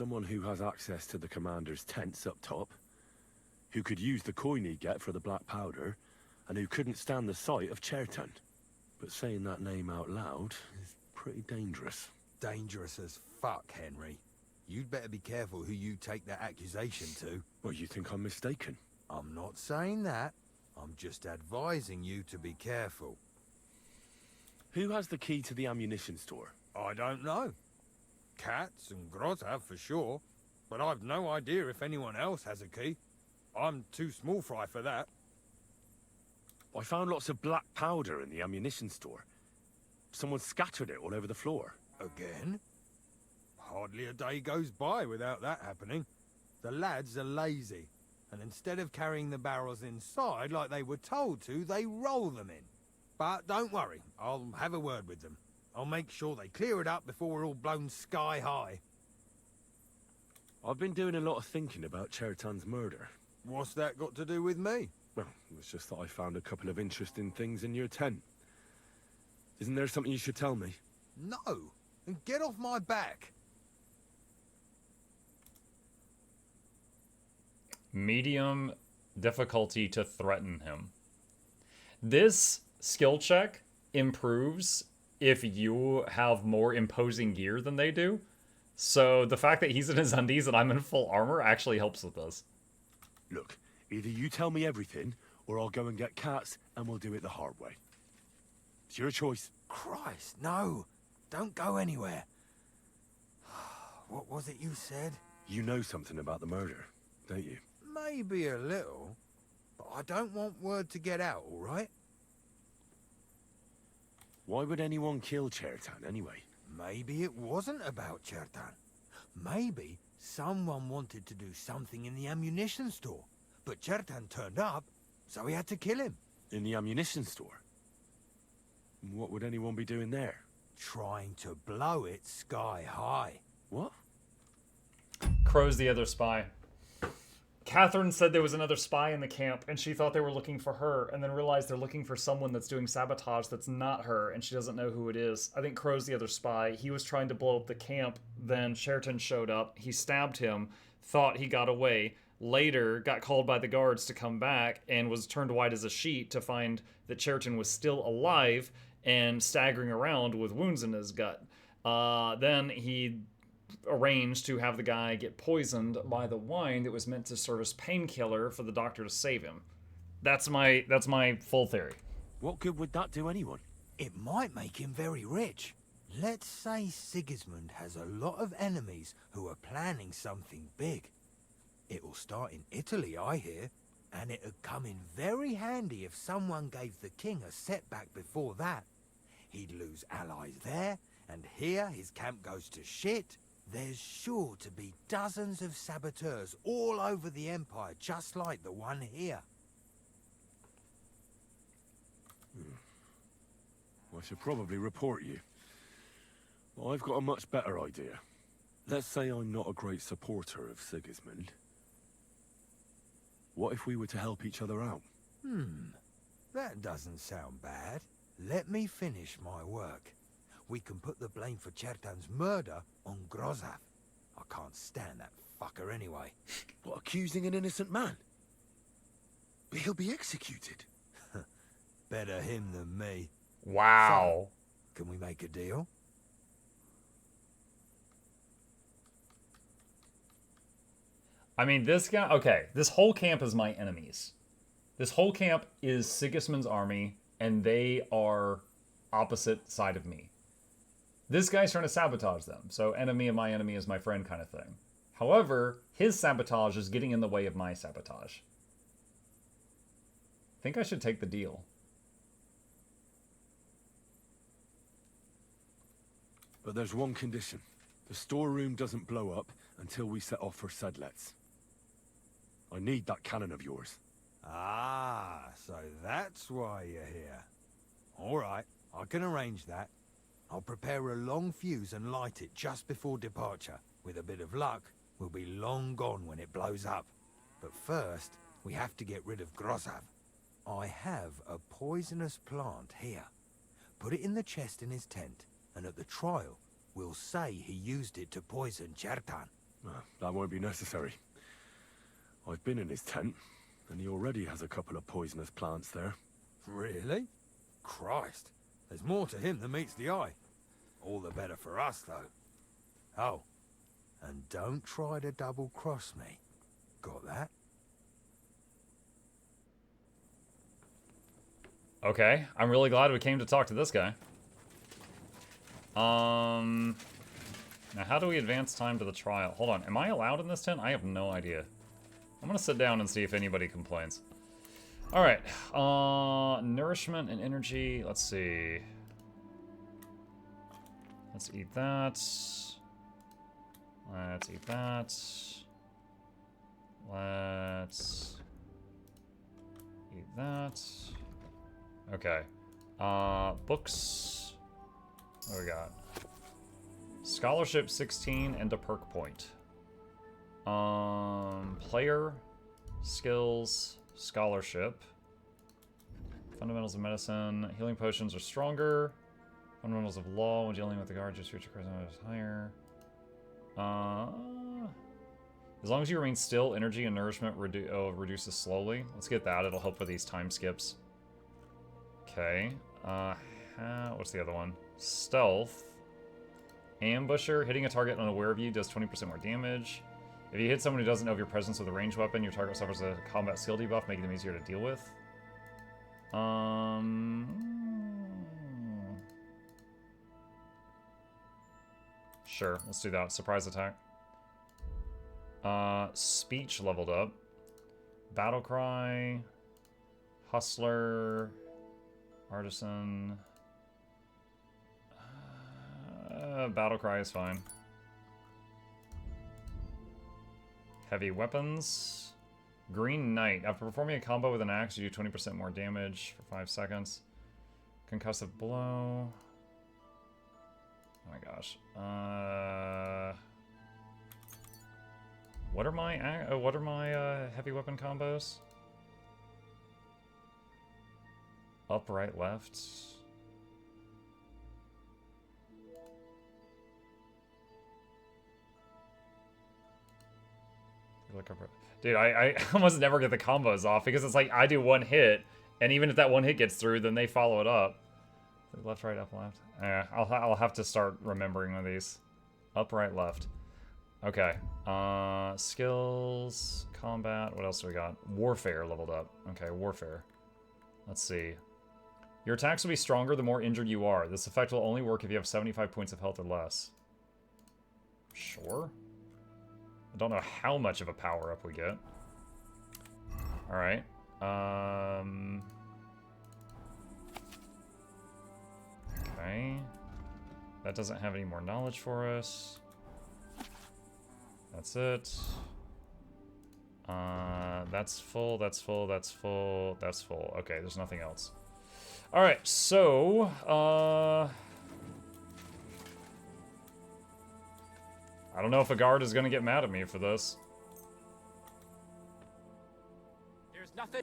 Someone who has access to the commander's tents up top, who could use the coin he'd get for the black powder, and who couldn't stand the sight of Chertan. But saying that name out loud is pretty dangerous. Dangerous as fuck, Henry. You'd better be careful who you take that accusation to. Well, you think I'm mistaken? I'm not saying that. I'm just advising you to be careful. Who has the key to the ammunition store? I don't know. Katz and Groz have for sure, but I've no idea if anyone else has a key. I'm too small fry for that. I found lots of black powder in the ammunition store. Someone scattered it all over the floor. Again? Hardly a day goes by without that happening. The lads are lazy, and instead of carrying the barrels inside like they were told to, they roll them in. But don't worry, I'll have a word with them. I'll make sure they clear it up before we're all blown sky high. I've been doing a lot of thinking about Chertan's murder. What's that got to do with me? Well, it's just that I found a couple of interesting things in your tent. Isn't there something you should tell me? No, and get off my back. Medium difficulty to threaten him. This skill check improves if you have more imposing gear than they do. So the fact that he's in his undies and I'm in full armor actually helps with this. Look, either you tell me everything, or I'll go and get Katz, and we'll do it the hard way. It's your choice. Christ, no. Don't go anywhere. What was it you said? You know something about the murder, don't you? Maybe a little, but I don't want word to get out, all right? Why would anyone kill Chertan, anyway? Maybe it wasn't about Chertan. Maybe someone wanted to do something in the ammunition store, but Chertan turned up, so we had to kill him. In the ammunition store? What would anyone be doing there? Trying to blow it sky high. What? Crow's the other spy. Catherine said there was another spy in the camp, and she thought they were looking for her, and then realized they're looking for someone that's doing sabotage that's not her, and she doesn't know who it is. I think Crow's the other spy. He was trying to blow up the camp, then Sheraton showed up. He stabbed him, thought he got away, later got called by the guards to come back, and was turned white as a sheet to find that Sheraton was still alive and staggering around with wounds in his gut. Then he arranged to have the guy get poisoned by the wine that was meant to serve as painkiller for the doctor to save him. That's my full theory. What good would that do anyone? It might make him very rich. Let's say Sigismund has a lot of enemies who are planning something big. It'll start in Italy, I hear, and it'd come in very handy if someone gave the king a setback before that. He'd lose allies there, and here his camp goes to shit. There's sure to be dozens of saboteurs all over the Empire, just like the one here. I should probably report you. Well, I've got a much better idea. Let's say I'm not a great supporter of Sigismund. What if we were to help each other out? That doesn't sound bad. Let me finish my work. We can put the blame for Chertan's murder on Grozav. I can't stand that fucker anyway. What, accusing an innocent man? But he'll be executed. Better him than me. Wow. So, can we make a deal? I mean, this guy... Okay, this whole camp is my enemies. This whole camp is Sigismund's army, and they are opposite side of me. This guy's trying to sabotage them, so enemy of my enemy is my friend kind of thing. However, his sabotage is getting in the way of my sabotage. I think I should take the deal. But there's one condition. The storeroom doesn't blow up until we set off for Sedlets. I need that cannon of yours. Ah, so that's why you're here. All right, I can arrange that. I'll prepare a long fuse and light it just before departure. With a bit of luck, we'll be long gone when it blows up. But first, we have to get rid of Grozav. I have a poisonous plant here. Put it in the chest in his tent, and at the trial, we'll say he used it to poison Chertan. That won't be necessary. I've been in his tent, and he already has a couple of poisonous plants there. Really? Christ, there's more to him than meets the eye. All the better for us, though. Oh, and don't try to double-cross me. Got that? Okay, I'm really glad we came to talk to this guy. Now how do we advance time to the trial? Hold on, am I allowed in this tent? I have no idea. I'm gonna sit down and see if anybody complains. Alright, nourishment and energy, let's see. Let's eat that. Let's eat that. Let's eat that. Okay. Books. What do we got? Scholarship 16 and a perk point. Player, skills, scholarship. Fundamentals of medicine. Healing potions are stronger. Fundamentals of law when dealing with the guards, your future charisma is higher. As long as you remain still, energy and nourishment reduces slowly. Let's get that. It'll help with these time skips. Okay. What's the other one? Stealth. Ambusher. Hitting a target unaware of you does 20% more damage. If you hit someone who doesn't know of your presence with a ranged weapon, your target suffers a combat skill debuff, making them easier to deal with. Sure, let's do that. Surprise attack. Speech leveled up. Battle cry. Hustler. Artisan. Battle cry is fine. Heavy weapons. Green Knight. After performing a combo with an axe, you do 20% more damage for 5 seconds. Concussive blow. Oh my gosh. What are my heavy weapon combos? Up, right, left. Dude, I almost never get the combos off because it's like I do one hit, and even if that one hit gets through, then they follow it up. Left, right, up, left. I'll have to start remembering one of these. Up, right, left. Okay. Skills, combat. What else do we got? Warfare leveled up. Okay, warfare. Let's see. Your attacks will be stronger the more injured you are. This effect will only work if you have 75 points of health or less. Sure. I don't know how much of a power-up we get. Alright. Okay. That doesn't have any more knowledge for us. That's it. That's full, that's full, that's full, that's full. Okay, there's nothing else. Alright, so, I don't know if a guard is gonna get mad at me for this. There's nothing.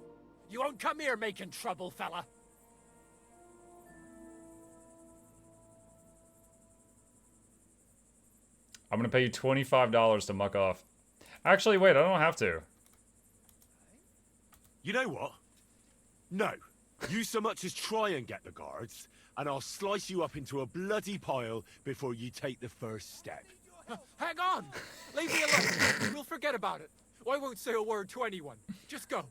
You won't come here making trouble, fella. I'm gonna pay you $25 to muck off. Actually, wait, I don't have to. You know what? No. You so much as try and get the guards, and I'll slice you up into a bloody pile before you take the first step. Hang on! Leave me alone. We'll forget about it. I won't say a word to anyone. Just go.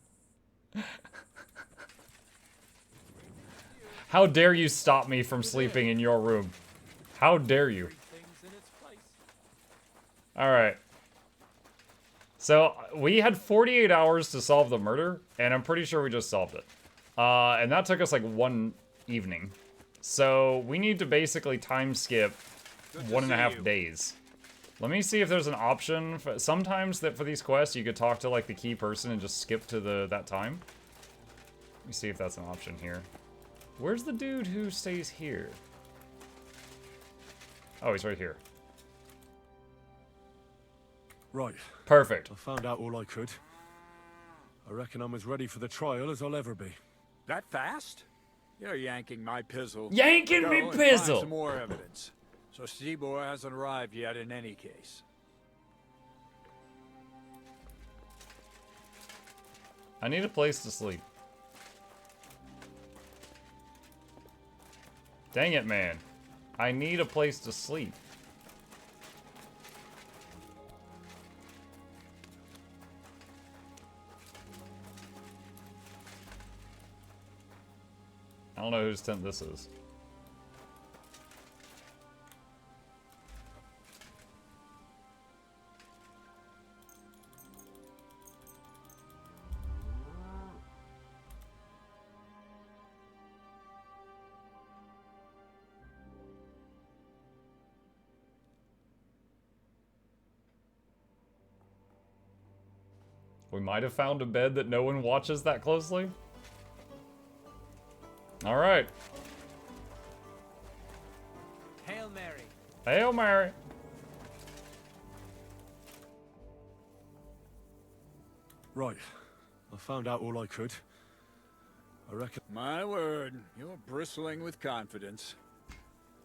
How dare you stop me from sleeping in your room? How dare you? Alright. So, we had 48 hours to solve the murder, and I'm pretty sure we just solved it. And that took us like one evening. So, we need to basically time skip 1.5 days. Let me see if there's an option. Sometimes that for these quests, you could talk to like the key person and just skip to that time. Let me see if that's an option here. Where's the dude who stays here? Oh, he's right here. Right. Perfect. I found out all I could. I reckon I'm as ready for the trial as I'll ever be. That fast? You're yanking my pizzle. Yanking Go me and pizzle! Find some more evidence. So Stibor hasn't arrived yet in any case. I need a place to sleep. Dang it, man. I need a place to sleep. I don't know whose tent this is. We might have found a bed that no one watches that closely. All right. Hail Mary. Hail Mary. Right. I found out all I could. I reckon... My word, you're bristling with confidence.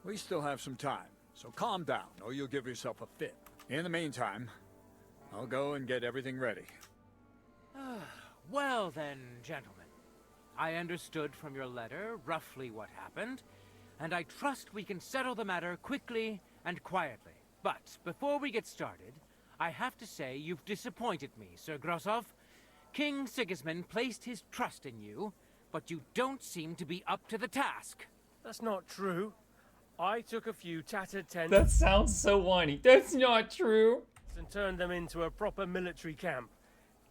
We still have some time, so calm down, or you'll give yourself a fit. In the meantime, I'll go and get everything ready. Well then, gentlemen. I understood from your letter roughly what happened, and I trust we can settle the matter quickly and quietly. But before we get started, I have to say you've disappointed me, Sir Grosov. King Sigismund placed his trust in you, but you don't seem to be up to the task. That's not true. I took a few tattered tents That sounds so whiny. That's not true. and turned them into a proper military camp.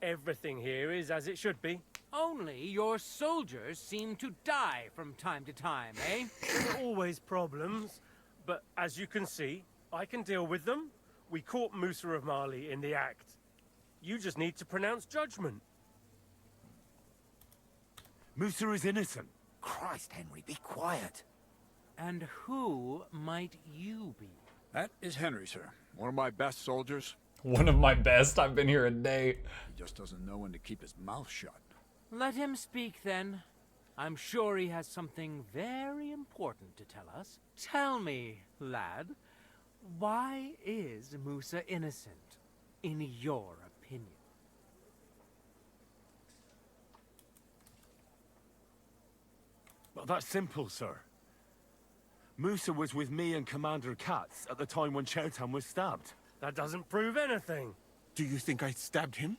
Everything here is as it should be. Only your soldiers seem to die from time to time, eh? There are always problems, but as you can see, I can deal with them. We caught Musa of Mali in the act. You just need to pronounce judgment. Musa is innocent. Christ, Henry, be quiet. And who might you be? That is Henry, sir. One of my best soldiers. One of my best. I've been here a day. He just doesn't know when to keep his mouth shut. Let him speak then. I'm sure he has something very important to tell us. Tell me, lad, why is Musa innocent, in your opinion? Well, that's simple, sir. Musa was with me and Commander Katz at the time when Chertan was stabbed. That doesn't prove anything. Do you think I stabbed him?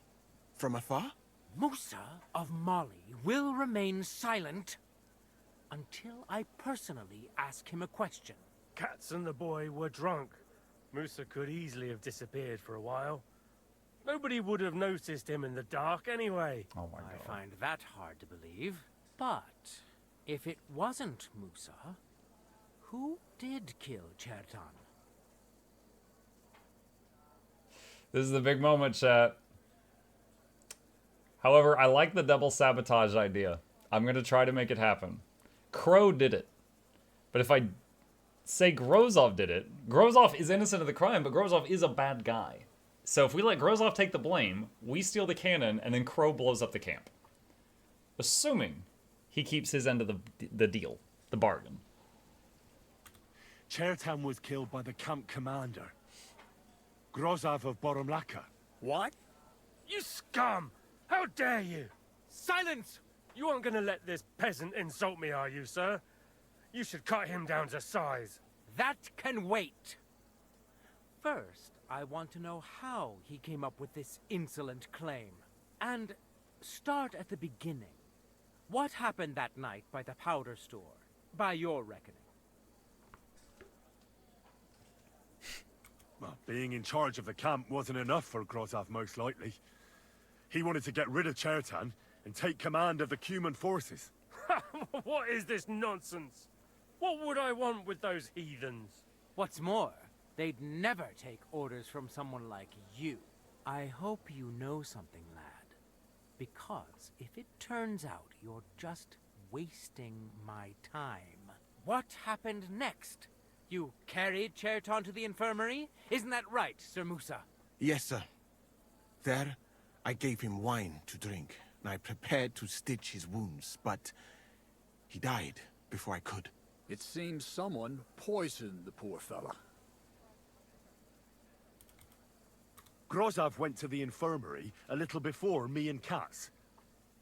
From afar? Musa of Mali will remain silent until I personally ask him a question. Katz and the boy were drunk. Musa could easily have disappeared for a while. Nobody would have noticed him in the dark anyway. Oh my I god. find that hard to believe. But if it wasn't Musa, who did kill Chertan? This is the big moment, chat. However, I like the double sabotage idea. I'm going to try to make it happen. Crow did it. But if I say Grozov did it, Grozov is innocent of the crime, but Grozov is a bad guy. So if we let Grozov take the blame, we steal the cannon, and then Crow blows up the camp. Assuming he keeps his end of the deal, the bargain. Chertan was killed by the camp commander, Grozov of Boromlaka. What? You scum! How dare you! Silence! You aren't gonna let this peasant insult me, are you, sir? You should cut him down to size. That can wait. First, I want to know how he came up with this insolent claim. And start at the beginning. What happened that night by the powder store, by your reckoning? Well, being in charge of the camp wasn't enough for Grozov, most likely. He wanted to get rid of Chertan and take command of the Cuman forces. What is this nonsense? What would I want with those heathens? What's more, they'd never take orders from someone like you. I hope you know something, lad. Because if it turns out you're just wasting my time, what happened next? You carried Chertan to the infirmary? Isn't that right, Sir Musa? Yes, sir. There, I gave him wine to drink, and I prepared to stitch his wounds, but he died before I could. It seems someone poisoned the poor fella. Grozov went to the infirmary a little before me and Katz.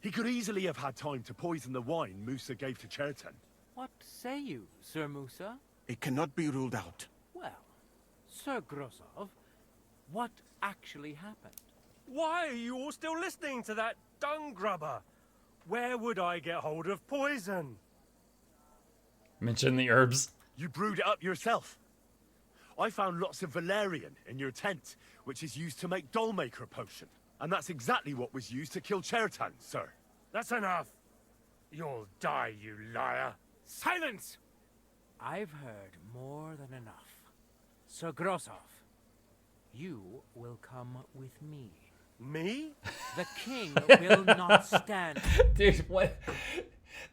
He could easily have had time to poison the wine Musa gave to Cherton. What say you, Sir Musa? It cannot be ruled out. Well, Sir Grozov, what actually happened? Why are you all still listening to that dung grubber? Where would I get hold of poison? Mention the herbs. You brewed it up yourself. I found lots of valerian in your tent, which is used to make Dollmaker potion. And that's exactly what was used to kill Chertan, sir. That's enough. You'll die, you liar. Silence! I've heard more than enough. Sir Grozov, you will come with me. Me? The king will not stand. Dude, what?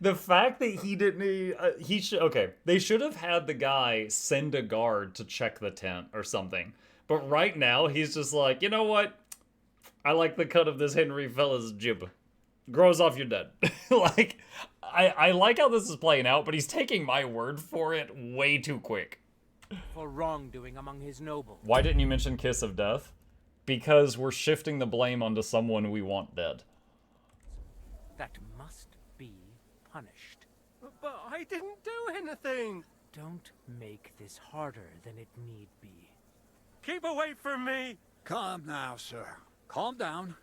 The fact that he didn't, he should, okay, they should have had the guy send a guard to check the tent or something. But right now, he's just like, you know what? I like the cut of this Henry fella's jib. Grows off, you're dead. Like, I like how this is playing out, but he's taking my word for it way too quick. For wrongdoing among his nobles. Why didn't you mention Kiss of Death? Because we're shifting the blame onto someone we want dead. That must be punished. But I didn't do anything. Don't make this harder than it need be. Keep away from me. Calm now, sir. Calm down.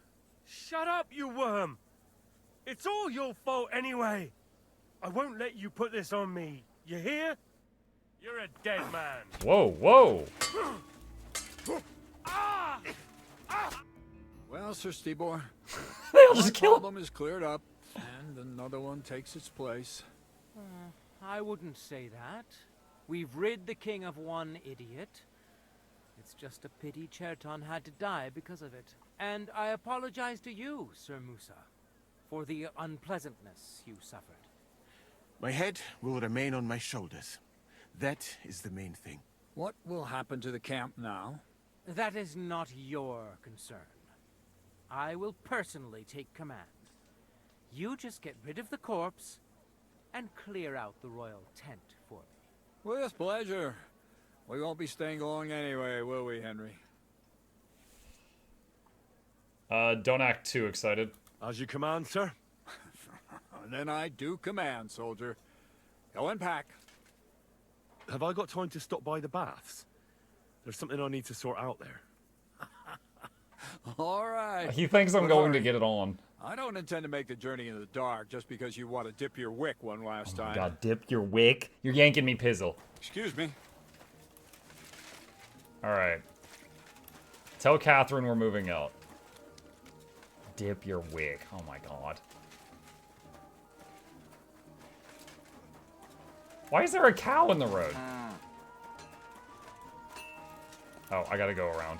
Shut up, you worm. It's all your fault anyway. I won't let you put this on me. You hear? You're a dead man. Whoa, whoa. Well, Sir Stibor, They all just one kill him. problem is cleared up, and another one takes its place. I wouldn't say that. We've rid the king of one idiot. It's just a pity Cherton had to die because of it. And I apologize to you, Sir Musa, for the unpleasantness you suffered. My head will remain on my shoulders. That is the main thing. What will happen to the camp now? That is not your concern. I will personally take command. You just get rid of the corpse and clear out the royal tent for me. With pleasure. We won't be staying long anyway, will we, Henry? Don't act too excited. As you command, sir. Then I do command, soldier. Go and pack. Have I got time to stop by the baths? There's something I need to sort out there. All right. He thinks I'm But going to hurry. get it on. I don't intend to make the journey in the dark just because you want to dip your wick one last time. God, dip your wick. You're yanking me pizzle. Excuse me. Alright. Tell Catherine we're moving out. Dip your wick. Oh my god. Why is there a cow in the road? Oh, I gotta go around.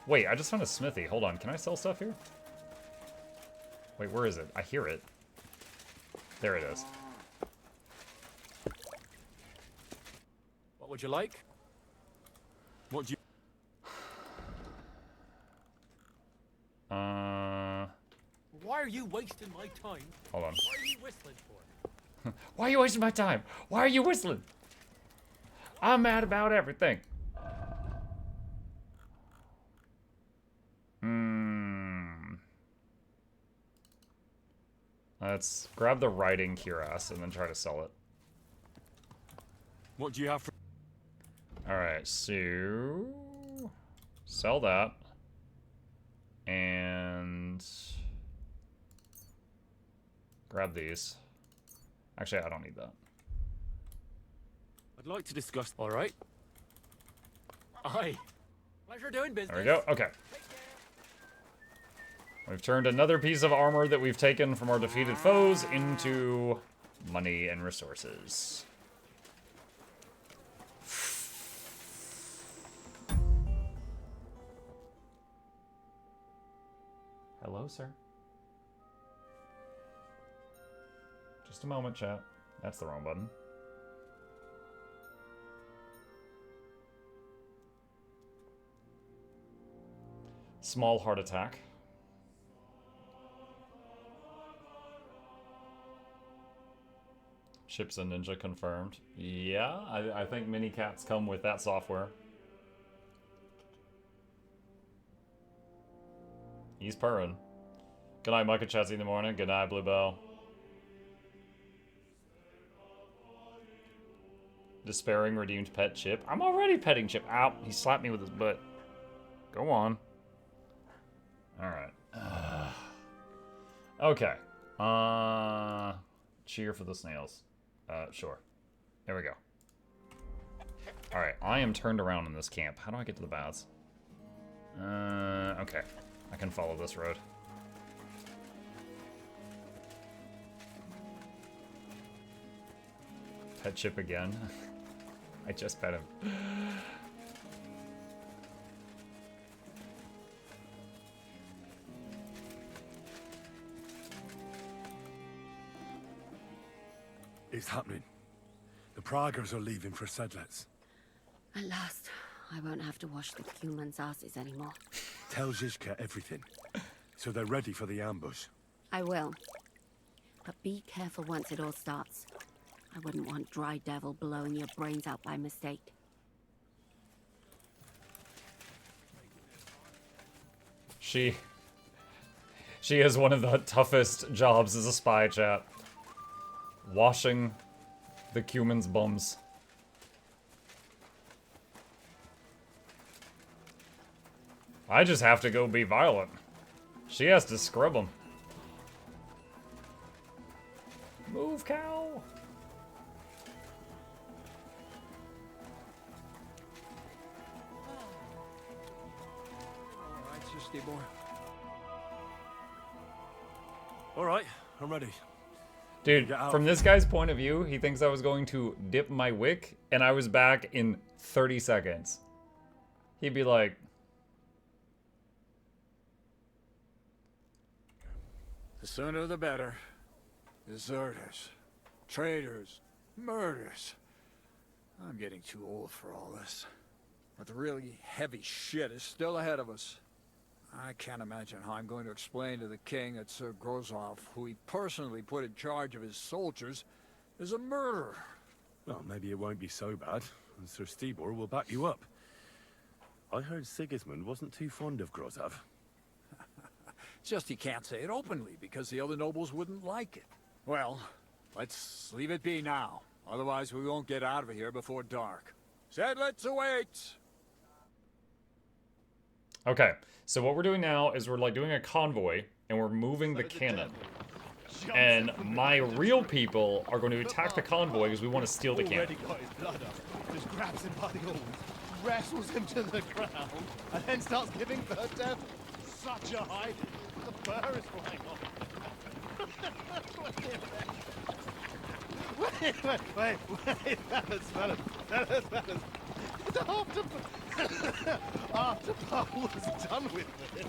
Wait, I just found a smithy. Hold on, can I sell stuff here? Wait, where is it? I hear it. There it is. What would you like? What do you... Why are you wasting my time? Hold on. What are you whistling for? Why are you wasting my time? Why are you whistling? I'm mad about everything. Let's grab the riding cuirass and then try to sell it. What do you have for... Alright, so... Sell that. And... grab these. Actually, I don't need that. I'd like to discuss... All right. Aye. Pleasure doing business. There we go. Okay. We've turned another piece of armor that we've taken from our defeated foes into money and resources. Hello, sir. Just a moment, chat. That's the wrong button. Small heart attack. Chips and Ninja confirmed. Yeah, I think mini cats come with that software. He's purring. Good night, Micah. Chat in the morning. Good night, Bluebell. Despairing redeemed pet Chip. I'm already petting Chip. Ow, he slapped me with his butt. Go on. Alright. Okay. Cheer for the snails. Sure. There we go. Alright, I am turned around in this camp. How do I get to the baths? Okay. I can follow this road. Pet Chip again. I just pet him. It's happening. The Praggers are leaving for Sedlets. At last, I won't have to wash the humans' asses anymore. Tell Zizka everything, so they're ready for the ambush. I will. But be careful once it all starts. I wouldn't want Dry Devil blowing your brains out by mistake. She has one of the toughest jobs as a spy, chat. Washing the cuman's bums. I just have to go be violent. She has to scrub them. Move, cow! Alright, Sister Boy. Alright, I'm ready. Dude, Get out. from this guy's point of view, he thinks I was going to dip my wick, and I was back in 30 seconds. He'd be like... The sooner the better. Deserters, traitors, murders. I'm getting too old for all this. But the really heavy shit is still ahead of us. I can't imagine how I'm going to explain to the king that Sir Grozov, who he personally put in charge of his soldiers, is a murderer. Well, maybe it won't be so bad, and Sir Stibor will back you up. I heard Sigismund wasn't too fond of Grozov. Just he can't say it openly because the other nobles wouldn't like it. Well, let's leave it be now. Otherwise we won't get out of here before dark. Said let's await! Okay, so what we're doing now is we're like doing a convoy, and we're moving the cannon. And my real people are going to attack the convoy because we want to steal the cannon. Got his blood up. Just grabs him by the horns, wrestles him to the ground, and then starts giving birth to such a hiding. The fur is flying off. Wait, fellas. After Paul was done with him.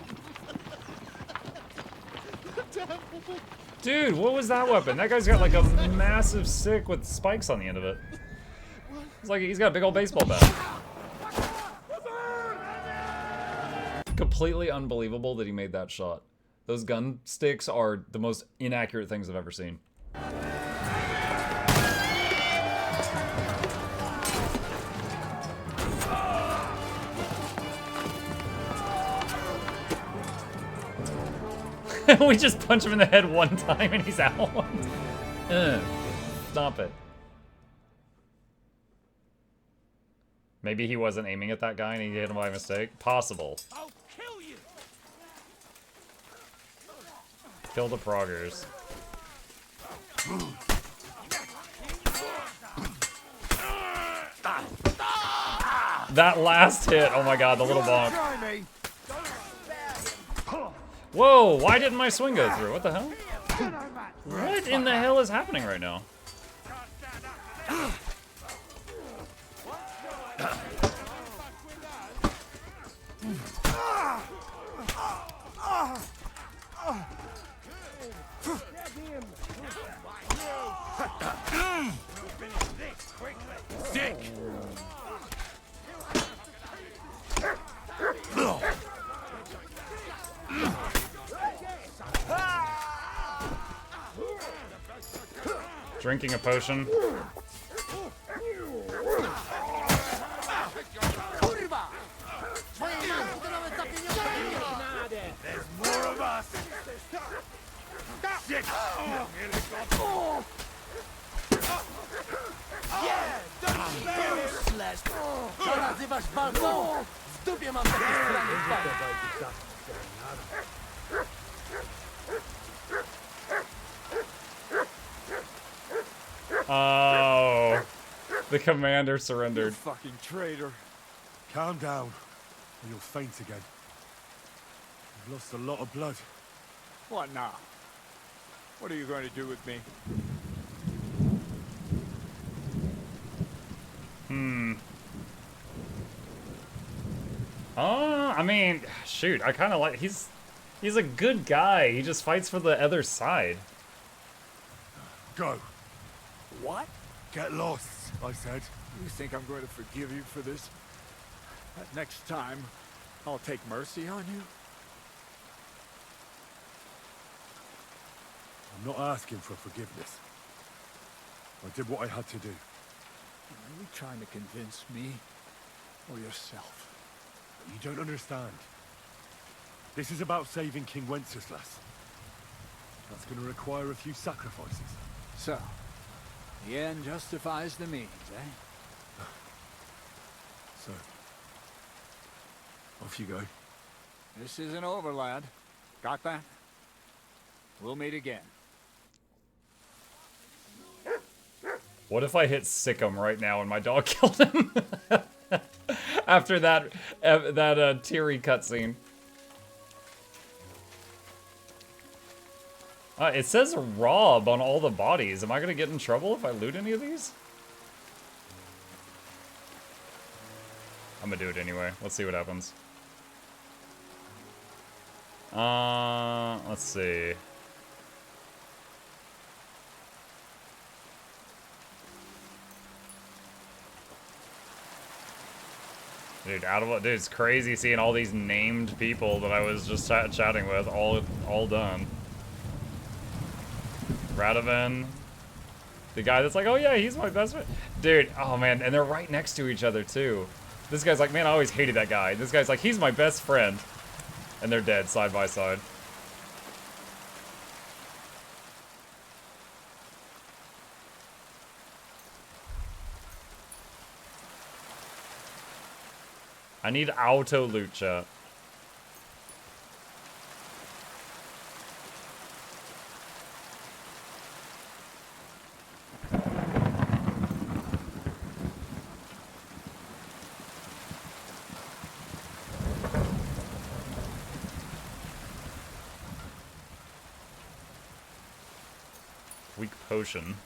Dude, what was that weapon? That guy's got like a massive stick with spikes on the end of it. It's like he's got a big old baseball bat. Completely unbelievable that he made that shot. Those gun sticks are the most inaccurate things I've ever seen. We just punch him in the head one time and he's out. Stop it. Maybe he wasn't aiming at that guy and he hit him by mistake. Possible. I'll kill you. Kill the proggers. That last hit, oh my god, the little bonk. Whoa, why didn't my swing go through? What the hell? What in the hell is happening right now? Dick! Drinking a potion. There's more of us. Shit! Yeah! Don't slash! To nazywasz walką? W dupie mam takie strony. Oh, the commander surrendered. Fucking traitor. Calm down, or you'll faint again. You've lost a lot of blood. What now? What are you going to do with me? I mean, shoot, I kind of like, he's a good guy. He just fights for the other side. Go. What? Get lost, I said. You think I'm going to forgive you for this? Next time, I'll take mercy on you? I'm not asking for forgiveness. I did what I had to do. Are you trying to convince me or yourself? You don't understand. This is about saving King Wenceslas. That's going to require a few sacrifices. So, the end justifies the means, eh? So, off you go. This isn't over, lad. Got that? We'll meet again. What if I hit Sikkim right now and my dog killed him? After that teary cutscene. It says rob on all the bodies. Am I gonna get in trouble if I loot any of these? I'm gonna do it anyway. Let's see what happens. Let's see. Dude, dude, it's crazy seeing all these named people that I was just chatting with, all done. Radovan, the guy that's like, oh yeah, he's my best friend. Dude, oh man, and they're right next to each other too. This guy's like, man, I always hated that guy. This guy's like, he's my best friend. And they're dead side by side. I need auto loot chat. Weak potion.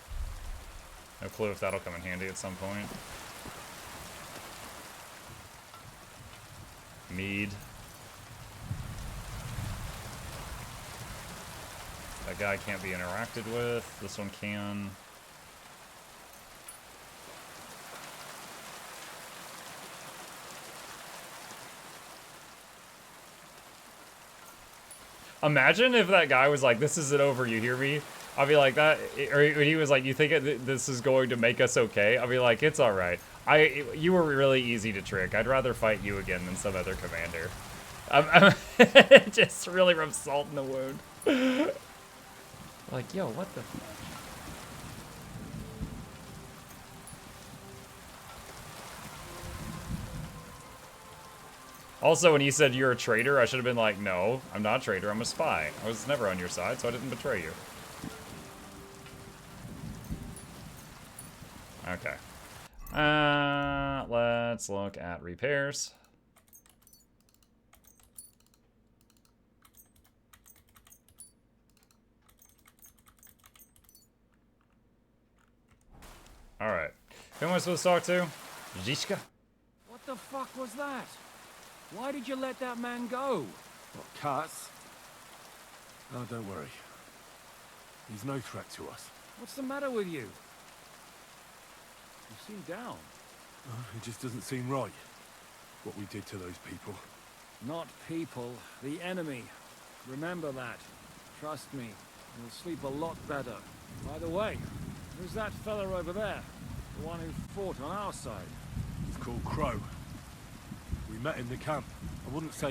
No clue if that'll come in handy at some point. Mead. That guy can't be interacted with. This one can. Imagine if that guy was like, this isn't over, you hear me? I'll be like that, or he was like, you think this is going to make us okay? I'll be like, it's alright. You were really easy to trick. I'd rather fight you again than some other commander. Just really rub salt in the wound. Like, yo, what the fuck? Also, when he said you're a traitor, I should have been like, no, I'm not a traitor, I'm a spy. I was never on your side, so I didn't betray you. Okay. Let's look at repairs. Alright. Who am I supposed to talk to? Zishka? What the fuck was that? Why did you let that man go? What, cats? Oh, don't worry. He's no threat to us. What's the matter with you? You seem down. Oh, it just doesn't seem right, what we did to those people. Not people, the enemy. Remember that. Trust me, you'll sleep a lot better. By the way, who's that fella over there? The one who fought on our side? It's called Crow. We met in the camp. I wouldn't say